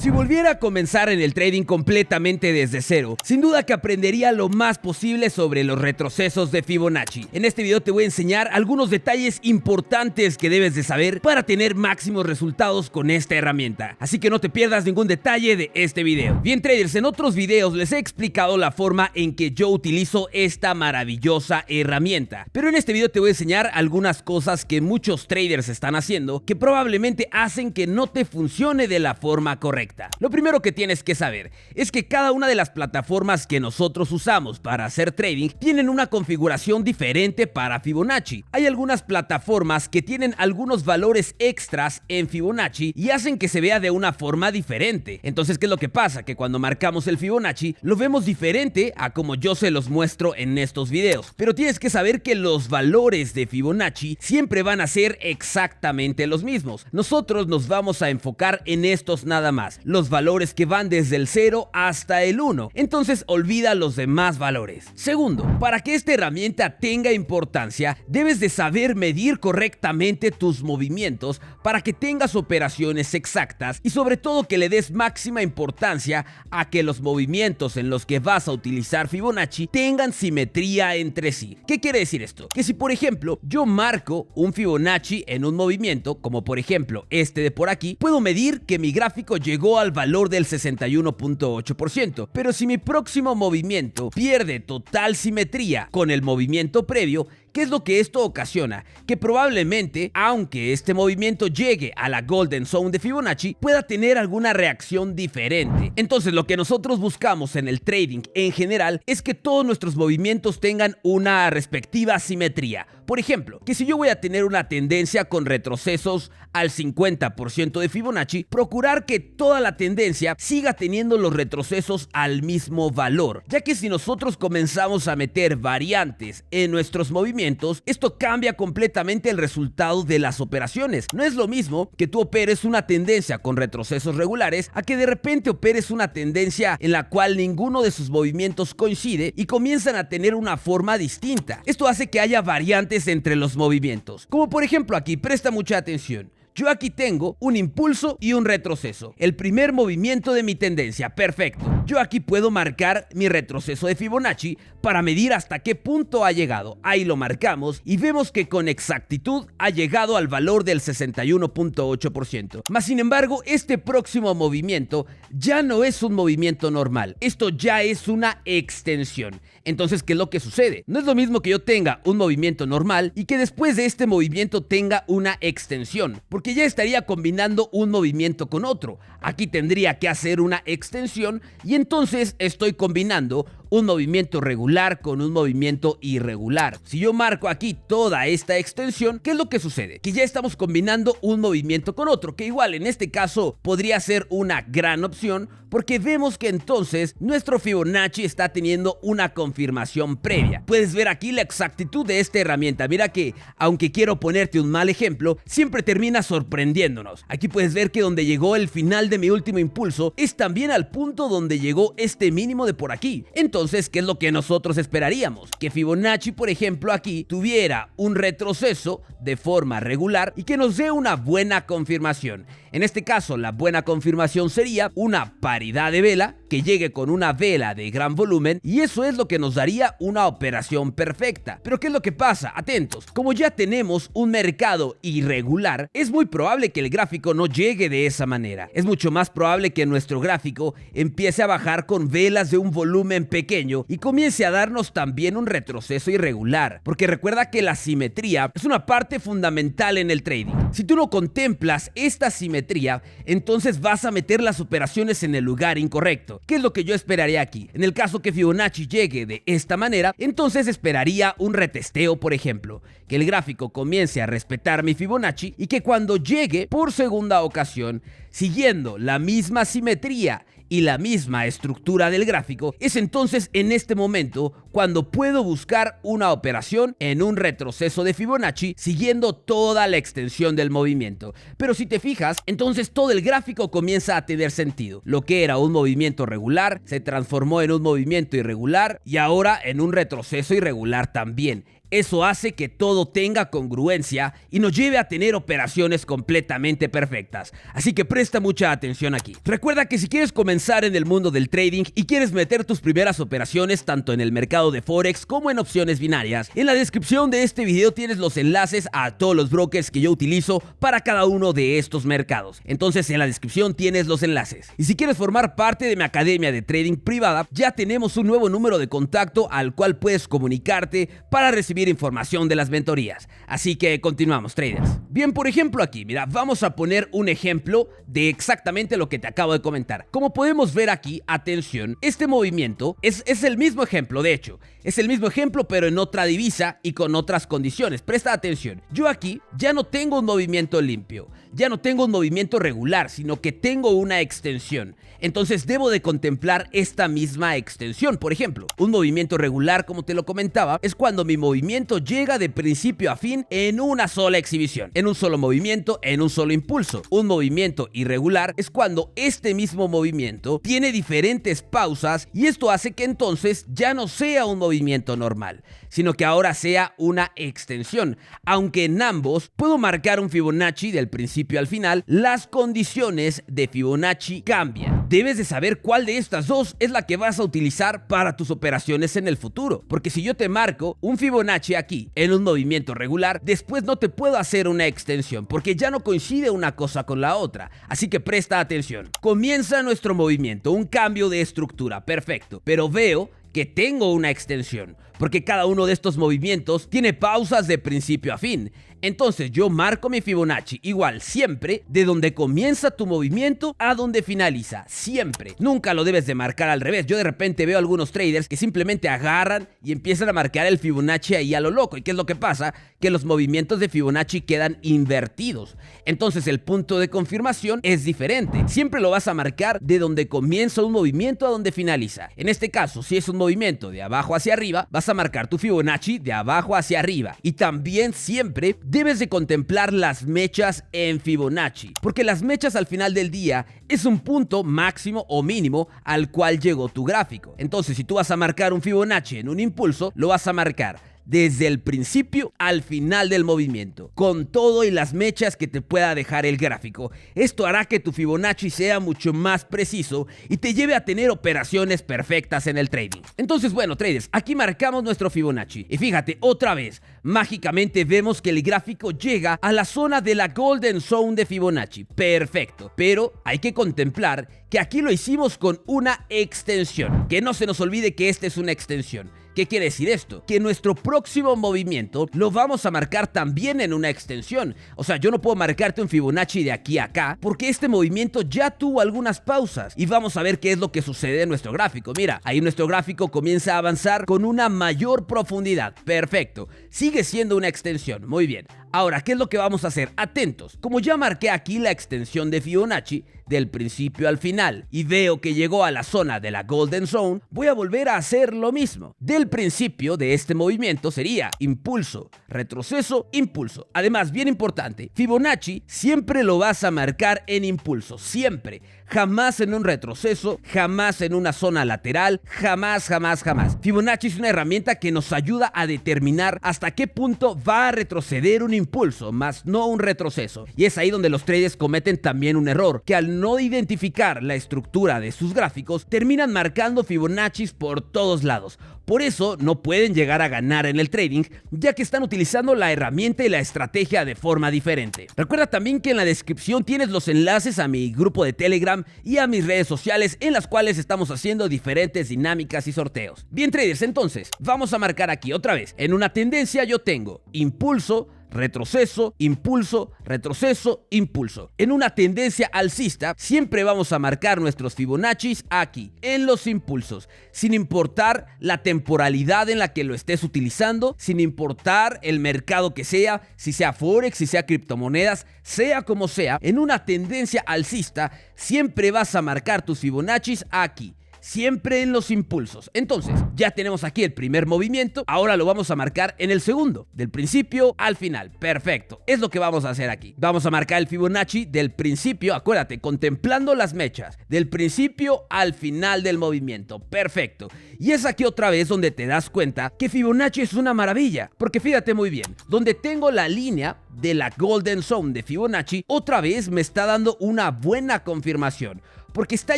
Si volviera a comenzar en el trading completamente desde cero, sin duda que aprendería lo más posible sobre los retrocesos de Fibonacci. En este video te voy a enseñar algunos detalles importantes que debes de saber para tener máximos resultados con esta herramienta. Así que no te pierdas ningún detalle de este video. Bien traders, en otros videos les he explicado la forma en que yo utilizo esta maravillosa herramienta. Pero en este video te voy a enseñar algunas cosas que muchos traders están haciendo que probablemente hacen que no te funcione de la forma correcta. Lo primero que tienes que saber es que cada una de las plataformas que nosotros usamos para hacer trading tienen una configuración diferente para Fibonacci. Hay algunas plataformas que tienen algunos valores extras en Fibonacci y hacen que se vea de una forma diferente. Entonces, ¿qué es lo que pasa? Que cuando marcamos el Fibonacci lo vemos diferente a como yo se los muestro en estos videos. Pero tienes que saber que los valores de Fibonacci siempre van a ser exactamente los mismos. Nosotros nos vamos a enfocar en estos nada más, los valores que van desde el 0 hasta el 1. Entonces olvida los demás valores. Segundo, para que esta herramienta tenga importancia, debes de saber medir correctamente tus movimientos para que tengas operaciones exactas y sobre todo que le des máxima importancia a que los movimientos en los que vas a utilizar Fibonacci tengan simetría entre sí. ¿Qué quiere decir esto? Que si por ejemplo yo marco un Fibonacci en un movimiento, como por ejemplo este de por aquí, puedo medir que mi gráfico llegó al valor del 61.8%, pero si mi próximo movimiento pierde total simetría con el movimiento previo, ¿qué es lo que esto ocasiona? Que probablemente, aunque este movimiento llegue a la Golden Zone de Fibonacci, pueda tener alguna reacción diferente. Entonces, lo que nosotros buscamos en el trading en general es que todos nuestros movimientos tengan una respectiva simetría. Por ejemplo, que si yo voy a tener una tendencia con retrocesos al 50% de Fibonacci, procurar que toda la tendencia siga teniendo los retrocesos al mismo valor, ya que si nosotros comenzamos a meter variantes en nuestros movimientos, esto cambia completamente el resultado de las operaciones. No es lo mismo que tú operes una tendencia con retrocesos regulares a que de repente operes una tendencia en la cual ninguno de sus movimientos coincide y comienzan a tener una forma distinta. Esto hace que haya variantes entre los movimientos, como por ejemplo aquí, presta mucha atención. Yo aquí tengo un impulso y un retroceso, el primer movimiento de mi tendencia, perfecto. Yo aquí puedo marcar mi retroceso de Fibonacci para medir hasta qué punto ha llegado. Ahí lo marcamos y vemos que con exactitud ha llegado al valor del 61.8%. Mas sin embargo, este próximo movimiento ya no es un movimiento normal. Esto ya es una extensión. Entonces, ¿qué es lo que sucede? No es lo mismo que yo tenga un movimiento normal y que después de este movimiento tenga una extensión, porque ya estaría combinando un movimiento con otro. Aquí tendría que hacer una extensión y entonces estoy combinando un movimiento regular con un movimiento irregular. Si yo marco aquí toda esta extensión, ¿qué es lo que sucede? Que ya estamos combinando un movimiento con otro, que igual en este caso podría ser una gran opción, porque vemos que entonces nuestro Fibonacci está teniendo una confirmación previa. Puedes ver aquí la exactitud de esta herramienta. Mira que, aunque quiero ponerte un mal ejemplo, siempre termina sorprendiéndonos. Aquí puedes ver que donde llegó el final de mi último impulso es también al punto donde llegó este mínimo de por aquí. Entonces, ¿qué es lo que nosotros esperaríamos? Que Fibonacci, por ejemplo, aquí tuviera un retroceso de forma regular y que nos dé una buena confirmación. En este caso, la buena confirmación sería una paridad de vela que llegue con una vela de gran volumen y eso es lo que nos daría una operación perfecta. Pero ¿qué es lo que pasa? Atentos, como ya tenemos un mercado irregular, es muy probable que el gráfico no llegue de esa manera. Es mucho más probable que nuestro gráfico empiece a bajar con velas de un volumen pequeño y comience a darnos también un retroceso irregular. Porque recuerda que la simetría es una parte fundamental en el trading. Si tú no contemplas esta simetría, entonces vas a meter las operaciones en el lugar incorrecto. ¿Qué es lo que yo esperaría aquí? En el caso que Fibonacci llegue de esta manera, entonces esperaría un retesteo, por ejemplo, que el gráfico comience a respetar mi Fibonacci y que cuando llegue por segunda ocasión, siguiendo la misma simetría y la misma estructura del gráfico, es entonces en este momento cuando puedo buscar una operación en un retroceso de Fibonacci siguiendo toda la extensión del movimiento. Pero si te fijas, entonces todo el gráfico comienza a tener sentido. Lo que era un movimiento regular se transformó en un movimiento irregular y ahora en un retroceso irregular también. Eso hace que todo tenga congruencia y nos lleve a tener operaciones completamente perfectas. Así que presta mucha atención aquí. Recuerda que si quieres comenzar en el mundo del trading y quieres meter tus primeras operaciones tanto en el mercado de Forex como en opciones binarias, en la descripción de este video tienes los enlaces a todos los brokers que yo utilizo para cada uno de estos mercados. Entonces en la descripción tienes los enlaces. Y si quieres formar parte de mi academia de trading privada, ya tenemos un nuevo número de contacto al cual puedes comunicarte para recibir información de las mentorías. Así que continuamos, traders. Bien, por ejemplo aquí, mira, vamos a poner un ejemplo de exactamente lo que te acabo de comentar. Como podemos ver aquí, atención, este movimiento es el mismo ejemplo, de hecho. Es el mismo ejemplo, pero en otra divisa y con otras condiciones. Presta atención. Yo aquí ya no tengo un movimiento limpio, ya no tengo un movimiento regular, sino que tengo una extensión. Entonces debo de contemplar esta misma extensión. Por ejemplo, un movimiento regular, como te lo comentaba, es cuando mi movimiento llega de principio a fin en una sola exhibición, en un solo movimiento, en un solo impulso. Un movimiento irregular es cuando este mismo movimiento tiene diferentes pausas y esto hace que entonces ya no sea un movimiento normal, sino que ahora sea una extensión. Aunque en ambos puedo marcar un Fibonacci del principio al final, las condiciones de Fibonacci cambian. Debes de saber cuál de estas dos es la que vas a utilizar para tus operaciones en el futuro, porque si yo te marco un Fibonacci aquí en un movimiento regular, después no te puedo hacer una extensión porque ya no coincide una cosa con la otra. Así que presta atención. Comienza nuestro movimiento, un cambio de estructura, perfecto, pero veo que tengo una extensión, porque cada uno de estos movimientos tiene pausas de principio a fin. Entonces yo marco mi Fibonacci igual siempre de donde comienza tu movimiento a donde finaliza, siempre. Nunca lo debes de marcar al revés. Yo de repente veo algunos traders que simplemente agarran y empiezan a marcar el Fibonacci ahí a lo loco. ¿Y qué es lo que pasa? Que los movimientos de Fibonacci quedan invertidos. Entonces el punto de confirmación es diferente. Siempre lo vas a marcar de donde comienza un movimiento a donde finaliza. En este caso, si es un movimiento de abajo hacia arriba, vas a marcar tu Fibonacci de abajo hacia arriba. Y también siempre debes de contemplar las mechas en Fibonacci, porque las mechas al final del día es un punto máximo o mínimo al cual llegó tu gráfico. Entonces, si tú vas a marcar un Fibonacci en un impulso, lo vas a marcar desde el principio al final del movimiento, con todo y las mechas que te pueda dejar el gráfico. Esto hará que tu Fibonacci sea mucho más preciso y te lleve a tener operaciones perfectas en el trading. Entonces, bueno, traders, aquí marcamos nuestro Fibonacci y fíjate, otra vez, mágicamente vemos que el gráfico llega a la zona de la Golden Zone de Fibonacci. Perfecto, pero hay que contemplar que aquí lo hicimos con una extensión. Que no se nos olvide que esta es una extensión. ¿Qué quiere decir esto? Que nuestro próximo movimiento lo vamos a marcar también en una extensión. O sea, yo no puedo marcarte un Fibonacci de aquí a acá porque este movimiento ya tuvo algunas pausas. Y vamos a ver qué es lo que sucede en nuestro gráfico. Mira, ahí nuestro gráfico comienza a avanzar con una mayor profundidad. Perfecto. Sigue siendo una extensión. Muy bien. Ahora, ¿qué es lo que vamos a hacer? Atentos. Como ya marqué aquí la extensión de Fibonacci del principio al final y veo que llegó a la zona de la Golden Zone, voy a volver a hacer lo mismo. Del principio de este movimiento sería impulso, retroceso, impulso. Además, bien importante, Fibonacci siempre lo vas a marcar en impulso, siempre. Jamás en un retroceso, jamás en una zona lateral, jamás, jamás, jamás. Fibonacci es una herramienta que nos ayuda a determinar hasta qué punto va a retroceder un impulso, más no un retroceso. Y es ahí donde los traders cometen también un error, que al no identificar la estructura de sus gráficos, terminan marcando Fibonaccis por todos lados. Por eso no pueden llegar a ganar en el trading, ya que están utilizando la herramienta y la estrategia de forma diferente. Recuerda también que en la descripción tienes los enlaces a mi grupo de Telegram y a mis redes sociales en las cuales estamos haciendo diferentes dinámicas y sorteos. Bien, traders, entonces vamos a marcar aquí otra vez. En una tendencia yo tengo impulso, retroceso, impulso, retroceso, impulso. En una tendencia alcista siempre vamos a marcar nuestros Fibonaccis aquí, en los impulsos, sin importar la temporalidad en la que lo estés utilizando, sin importar el mercado que sea, si sea Forex, si sea criptomonedas, sea como sea. En una tendencia alcista siempre vas a marcar tus Fibonaccis aquí, siempre en los impulsos. Entonces, ya tenemos aquí el primer movimiento, ahora lo vamos a marcar en el segundo, del principio al final. Perfecto, es lo que vamos a hacer aquí. Vamos a marcar el Fibonacci del principio, acuérdate, contemplando las mechas, del principio al final del movimiento. Perfecto. Y es aquí otra vez donde te das cuenta que Fibonacci es una maravilla, porque fíjate muy bien, donde tengo la línea de la Golden Zone de Fibonacci, otra vez me está dando una buena confirmación, porque está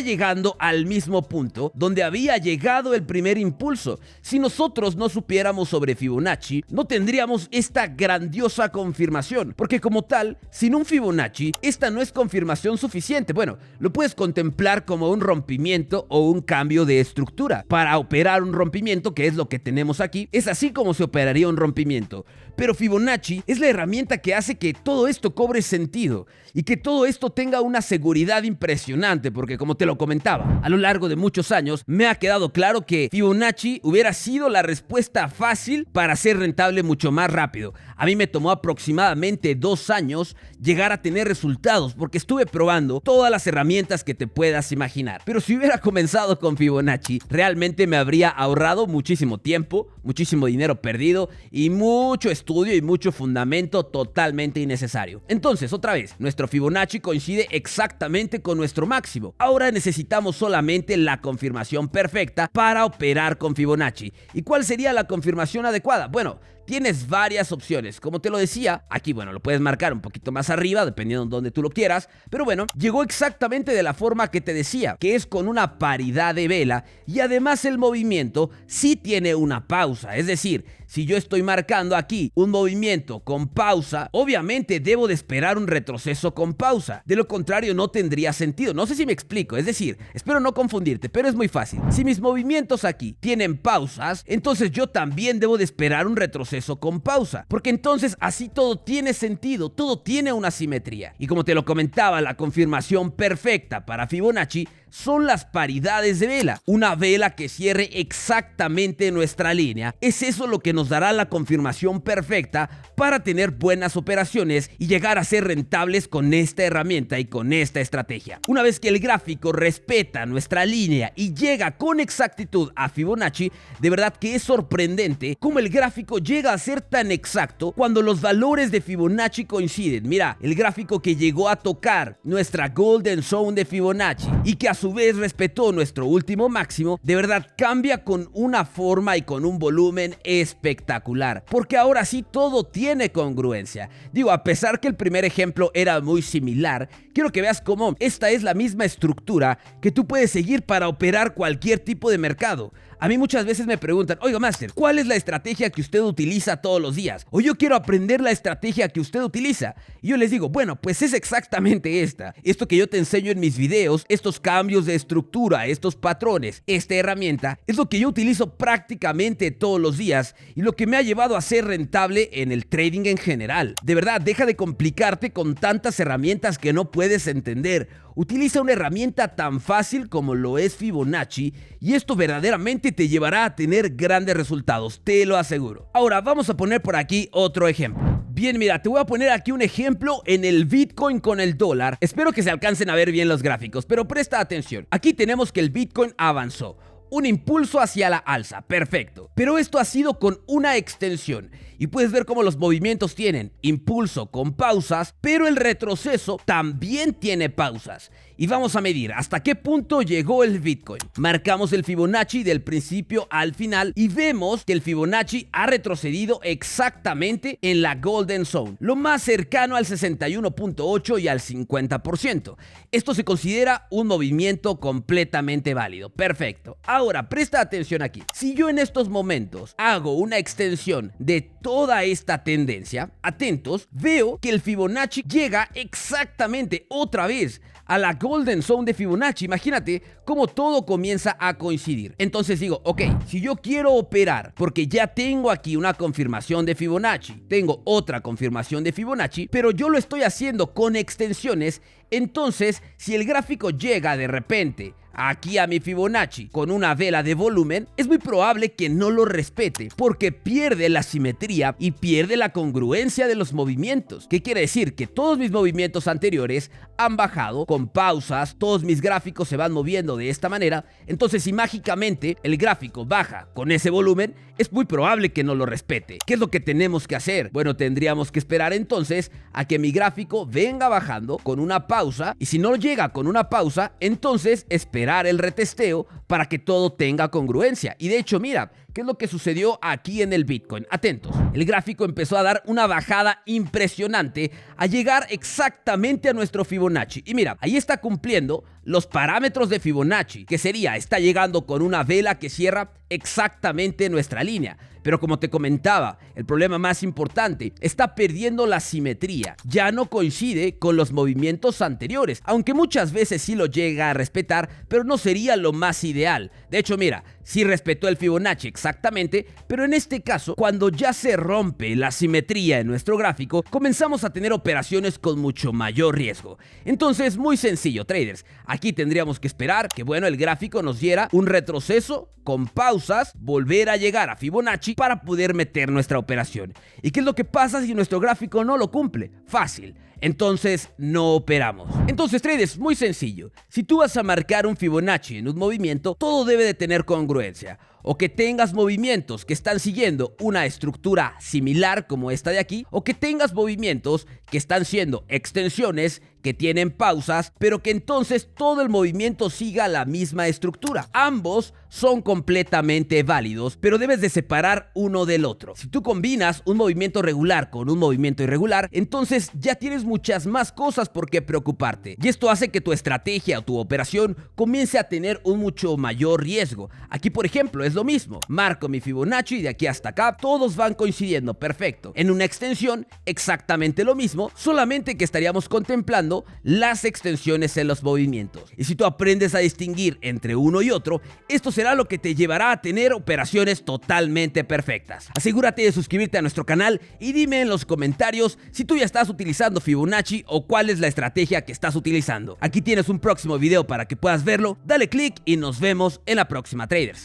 llegando al mismo punto donde había llegado el primer impulso. Si nosotros no supiéramos sobre Fibonacci, no tendríamos esta grandiosa confirmación, porque como tal, sin un Fibonacci, esta no es confirmación suficiente. Bueno, lo puedes contemplar como un rompimiento o un cambio de estructura. Para operar un rompimiento, que es lo que tenemos aquí, es así como se operaría un rompimiento. Pero Fibonacci es la herramienta que hace que todo esto cobre sentido y que todo esto tenga una seguridad impresionante, porque como te lo comentaba, a lo largo de muchos años me ha quedado claro que Fibonacci hubiera sido la respuesta fácil para ser rentable mucho más rápido. A mí me tomó aproximadamente 2 años llegar a tener resultados, porque estuve probando todas las herramientas que te puedas imaginar. Pero si hubiera comenzado con Fibonacci, realmente me habría ahorrado muchísimo tiempo, muchísimo dinero perdido y mucho estudio y mucho fundamento totalmente innecesario. Entonces, otra vez, nuestro Fibonacci coincide exactamente con nuestro máximo. Ahora necesitamos solamente la confirmación perfecta para operar con Fibonacci. ¿Y cuál sería la confirmación adecuada? Bueno, tienes varias opciones. Como te lo decía, aquí, bueno, lo puedes marcar un poquito más arriba, dependiendo de donde tú lo quieras. Pero bueno, llegó exactamente de la forma que te decía, que es con una paridad de vela. Y además el movimiento sí tiene una pausa. Es decir, si yo estoy marcando aquí un movimiento con pausa, obviamente debo de esperar un retroceso con pausa. De lo contrario, no tendría sentido. No sé si me explico. Es decir, espero no confundirte, pero es muy fácil. Si mis movimientos aquí tienen pausas, entonces yo también debo de esperar un retroceso con pausa, porque entonces así todo tiene sentido, todo tiene una simetría. Y como te lo comentaba, la confirmación perfecta para Fibonacci son las paridades de vela. Una vela que cierre exactamente nuestra línea. Es eso lo que nos dará la confirmación perfecta para tener buenas operaciones y llegar a ser rentables con esta herramienta y con esta estrategia. Una vez que el gráfico respeta nuestra línea y llega con exactitud a Fibonacci, de verdad que es sorprendente cómo el gráfico llega a ser tan exacto cuando los valores de Fibonacci coinciden. Mira, el gráfico que llegó a tocar nuestra Golden Zone de Fibonacci y que a su vez respetó nuestro último máximo, de verdad cambia con una forma y con un volumen espectacular, porque ahora sí todo tiene congruencia. Digo, a pesar que el primer ejemplo era muy similar, quiero que veas cómo esta es la misma estructura que tú puedes seguir para operar cualquier tipo de mercado. A mí muchas veces me preguntan, oiga, Master, ¿cuál es la estrategia que usted utiliza todos los días? O yo quiero aprender la estrategia que usted utiliza. Y yo les digo, bueno, pues es exactamente esta. Esto que yo te enseño en mis videos, estos cambios de estructura, estos patrones, esta herramienta, es lo que yo utilizo prácticamente todos los días y lo que me ha llevado a ser rentable en el trading en general. De verdad, deja de complicarte con tantas herramientas que no puedes entender. Utiliza una herramienta tan fácil como lo es Fibonacci y esto verdaderamente te llevará a tener grandes resultados, te lo aseguro. Ahora vamos a poner por aquí otro ejemplo. Bien, mira, te voy a poner aquí un ejemplo en el Bitcoin con el dólar. Espero que se alcancen a ver bien los gráficos, pero presta atención. Aquí tenemos que el Bitcoin avanzó. Un impulso hacia la alza, perfecto. Pero esto ha sido con una extensión. Y puedes ver cómo los movimientos tienen impulso con pausas, pero el retroceso también tiene pausas. Y vamos a medir hasta qué punto llegó el Bitcoin. Marcamos el Fibonacci del principio al final y vemos que el Fibonacci ha retrocedido exactamente en la Golden Zone, lo más cercano al 61.8 y al 50%. Esto se considera un movimiento completamente válido. Perfecto. Ahora, presta atención aquí. Si yo en estos momentos hago una extensión de toda esta tendencia, atentos, veo que el Fibonacci llega exactamente otra vez a la Golden Zone de Fibonacci. Imagínate cómo todo comienza a coincidir. Entonces digo, ok, si yo quiero operar, porque ya tengo aquí una confirmación de Fibonacci, tengo otra confirmación de Fibonacci, pero yo lo estoy haciendo con extensiones, entonces si el gráfico llega de repente aquí a mi Fibonacci con una vela de volumen, es muy probable que no lo respete porque pierde la simetría y pierde la congruencia de los movimientos. ¿Qué quiere decir? Que todos mis movimientos anteriores han bajado con pausas, todos mis gráficos se van moviendo de esta manera, entonces si mágicamente el gráfico baja con ese volumen, es muy probable que no lo respete. ¿Qué es lo que tenemos que hacer? Bueno, tendríamos que esperar entonces a que mi gráfico venga bajando con una pausa, y si no llega con una pausa, entonces esperar el retesteo para que todo tenga congruencia. Y de hecho, mira, ¿qué es lo que sucedió aquí en el Bitcoin? Atentos. El gráfico empezó a dar una bajada impresionante a llegar exactamente a nuestro Fibonacci. Y mira, ahí está cumpliendo los parámetros de Fibonacci, que sería, está llegando con una vela que cierra exactamente nuestra línea. Pero como te comentaba, el problema más importante, está perdiendo la simetría. Ya no coincide con los movimientos anteriores, aunque muchas veces sí lo llega a respetar, pero no sería lo más ideal. De hecho, mira, sí respetó el Fibonacci exactamente, pero en este caso, cuando ya se rompe la simetría en nuestro gráfico, comenzamos a tener operaciones con mucho mayor riesgo. Entonces, muy sencillo, traders. Aquí tendríamos que esperar que, bueno, el gráfico nos diera un retroceso con pausas, volver a llegar a Fibonacci para poder meter nuestra operación. ¿Y qué es lo que pasa si nuestro gráfico no lo cumple? Fácil. Entonces no operamos. Entonces, traders, muy sencillo. Si tú vas a marcar un Fibonacci en un movimiento, todo debe de tener congruencia. O que tengas movimientos que están siguiendo una estructura similar como esta de aquí, o que tengas movimientos que están siendo extensiones que tienen pausas, pero que entonces todo el movimiento siga la misma estructura. Ambos son completamente válidos, pero debes de separar uno del otro. Si tú combinas un movimiento regular con un movimiento irregular, entonces ya tienes muchas más cosas por qué preocuparte. Y esto hace que tu estrategia o tu operación comience a tener un mucho mayor riesgo. Aquí, por ejemplo, es lo mismo. Marco mi Fibonacci y de aquí hasta acá todos van coincidiendo perfecto. En una extensión, exactamente lo mismo, solamente que estaríamos contemplando las extensiones en los movimientos. Y si tú aprendes a distinguir entre uno y otro, esto será lo que te llevará a tener operaciones totalmente perfectas. Asegúrate de suscribirte a nuestro canal y dime en los comentarios si tú ya estás utilizando Fibonacci o cuál es la estrategia que estás utilizando. Aquí tienes un próximo video para que puedas verlo. Dale click y nos vemos en la próxima, traders.